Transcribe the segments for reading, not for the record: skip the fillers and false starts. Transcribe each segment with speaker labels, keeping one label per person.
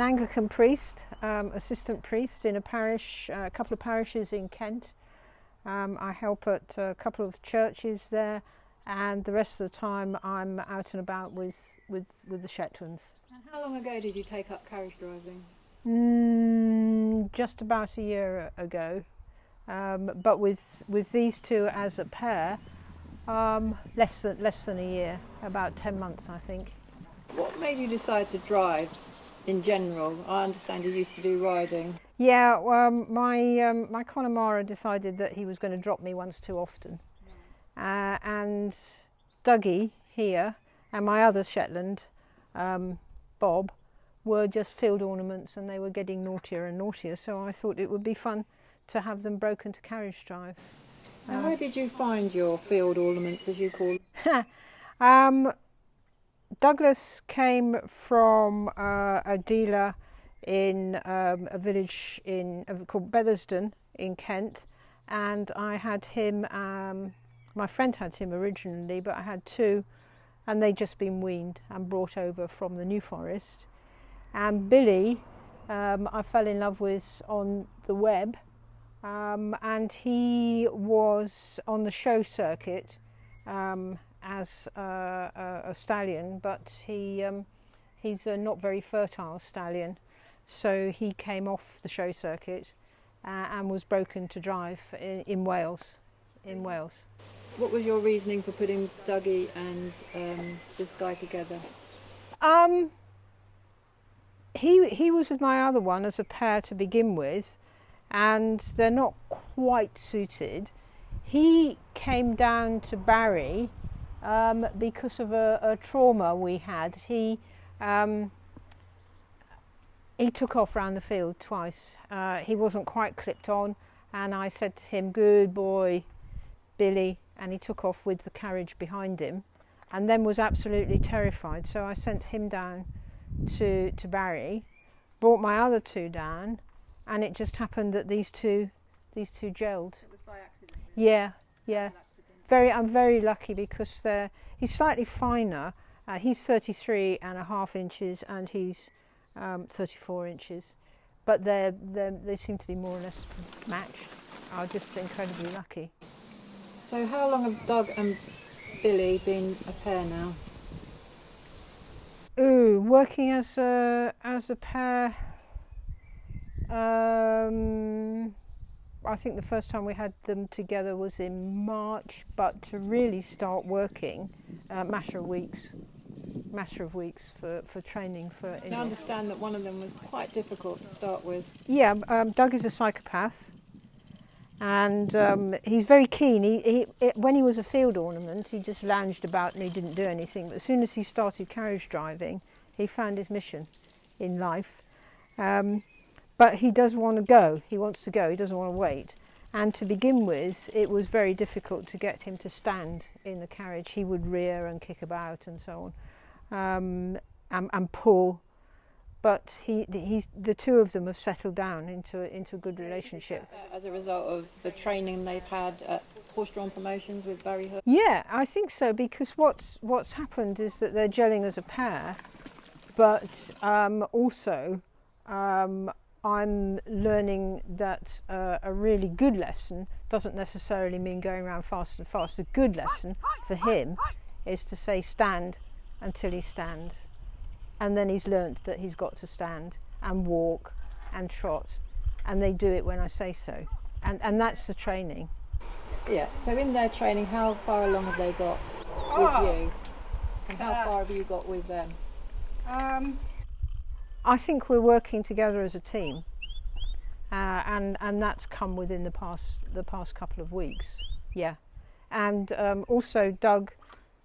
Speaker 1: Anglican priest, assistant priest in a parish, a couple of parishes in Kent. I help at a couple of churches there, and the rest of the time I'm out and about with the Shetlands.
Speaker 2: And how long ago did you take up carriage driving?
Speaker 1: Just about a year ago, but with these two as a pair, less than a year, about 10 months I think.
Speaker 2: What made you decide to drive in general? I understand you used to do riding.
Speaker 1: Yeah, my Connemara decided that he was going to drop me once too often, and Dougie here and my other Shetland, Bob, were just field ornaments, and they were getting naughtier and naughtier, so I thought it would be fun to have them broken to carriage drive.
Speaker 2: And where did you find your field ornaments, as you call them?
Speaker 1: Douglas came from a dealer in a village called Bethersden in Kent, and I had him, my friend had him originally, but I had two, and they'd just been weaned and brought over from the New Forest. And Billy, I fell in love with on the web, and he was on the show circuit as a stallion, but he's a not very fertile stallion, so he came off the show circuit and was broken to drive in Wales.
Speaker 2: What was your reasoning for putting Dougie and this guy together?
Speaker 1: He was with my other one as a pair to begin with, and they're not quite suited. He came down to Barry because of a trauma we had. He took off round the field twice. He wasn't quite clipped on, and I said to him, "Good boy, Billy," and he took off with the carriage behind him, and then was absolutely terrified. So I sent him down to Barry, brought my other two down, and it just happened that these two gelled.
Speaker 2: It was by accident.
Speaker 1: Yeah. I'm very lucky because he's slightly finer. He's 33.5 inches and he's 34 inches, but they seem to be more or less matched. I'm just incredibly lucky.
Speaker 2: So how long have Doug and Billy been a pair now?
Speaker 1: Working as a pair. I think the first time we had them together was in March, but to really start working, matter of weeks for training for.
Speaker 2: I understand that one of them was quite difficult to start with.
Speaker 1: Yeah, Doug is a psychopath, and he's very keen. He when he was a field ornament, he just lounged about and he didn't do anything. But as soon as he started carriage driving, he found his mission in life. But he does want to go. He wants to go. He doesn't want to wait. And to begin with, it was very difficult to get him to stand in the carriage. He would rear and kick about and so on, and pull. But the two of them have settled down into a good relationship.
Speaker 2: As a result of the training they've had at horse-drawn promotions with Barry Hurst?
Speaker 1: Yeah, I think so, because what's happened is that they're gelling as a pair, but also I'm learning that a really good lesson doesn't necessarily mean going around fast and fast. A good lesson for him is to say stand until he stands. And then he's learnt that he's got to stand and walk and trot. And they do it when I say so. And that's the training.
Speaker 2: Yeah, so in their training, how far along have they got with you? And how far have you got with them?
Speaker 1: I think we're working together as a team, and that's come within the past couple of weeks. Yeah, and also Doug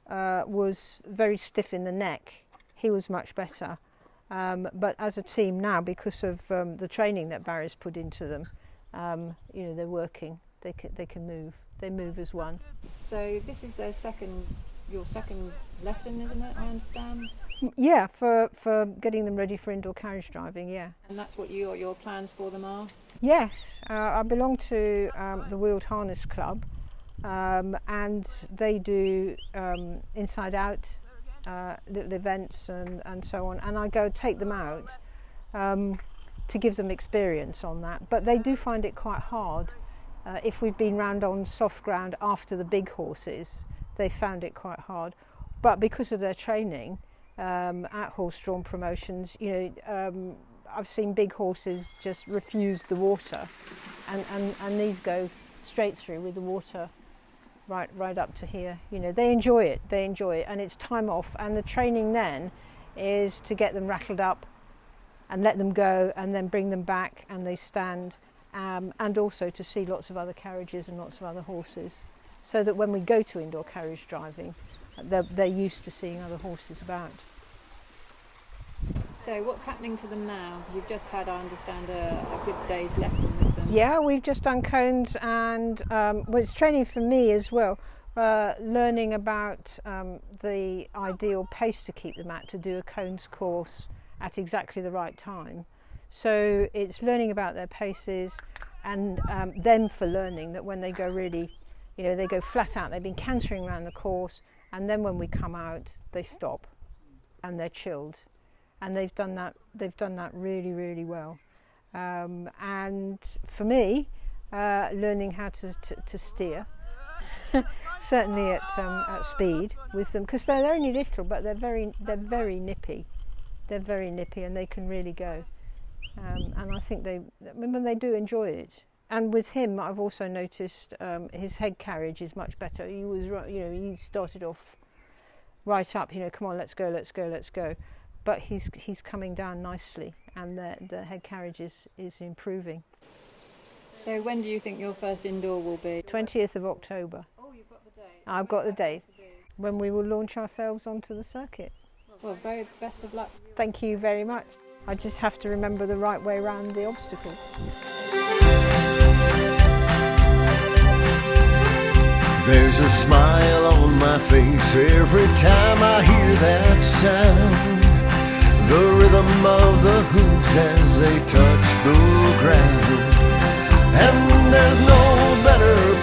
Speaker 1: was very stiff in the neck. He was much better, but as a team now, because of the training that Barry's put into them, they're working. They can move. They move as one.
Speaker 2: So this is your second lesson, isn't it? I understand.
Speaker 1: Yeah, for getting them ready for indoor carriage driving, yeah.
Speaker 2: And that's what your plans for them are?
Speaker 1: Yes, I belong to the Wheeled Harness Club, and they do inside out little events and so on, and I go take them out to give them experience on that. But they do find it quite hard. If we've been round on soft ground after the big horses, they found it quite hard. But because of their training at horse-drawn promotions, I've seen big horses just refuse the water, and these go straight through with the water right up to here. They enjoy it, and it's time off, and the training then is to get them rattled up and let them go and then bring them back and they stand, and also to see lots of other carriages and lots of other horses, so that when we go to indoor carriage driving, they're used to seeing other horses about.
Speaker 2: So what's happening to them now? You've just had, I understand, a good day's lesson with them.
Speaker 1: Yeah, we've just done cones, and it's training for me as well, learning about the ideal pace to keep them at, to do a cones course at exactly the right time. So it's learning about their paces, and then for learning that when they go really, they go flat out, they've been cantering around the course, and then when we come out, they stop and they're chilled. And they've done that really, really well. And for me, learning how to steer, certainly at speed with them, because they're only little, but they're very nippy. They're very nippy, and they can really go. And I think they do enjoy it. And with him, I've also noticed his head carriage is much better. He was, he started off right up, come on, let's go. But he's coming down nicely, and the head carriage is improving.
Speaker 2: So when do you think your first indoor will be?
Speaker 1: 20th of October.
Speaker 2: Oh, you've got the date.
Speaker 1: I've got the date, when we will launch ourselves onto the circuit.
Speaker 2: Well, very best of luck.
Speaker 1: Thank you very much. I just have to remember the right way around the obstacles.
Speaker 3: There's a smile on my face every time I hear that sound. The rhythm of the hooves as they touch the ground. And there's no better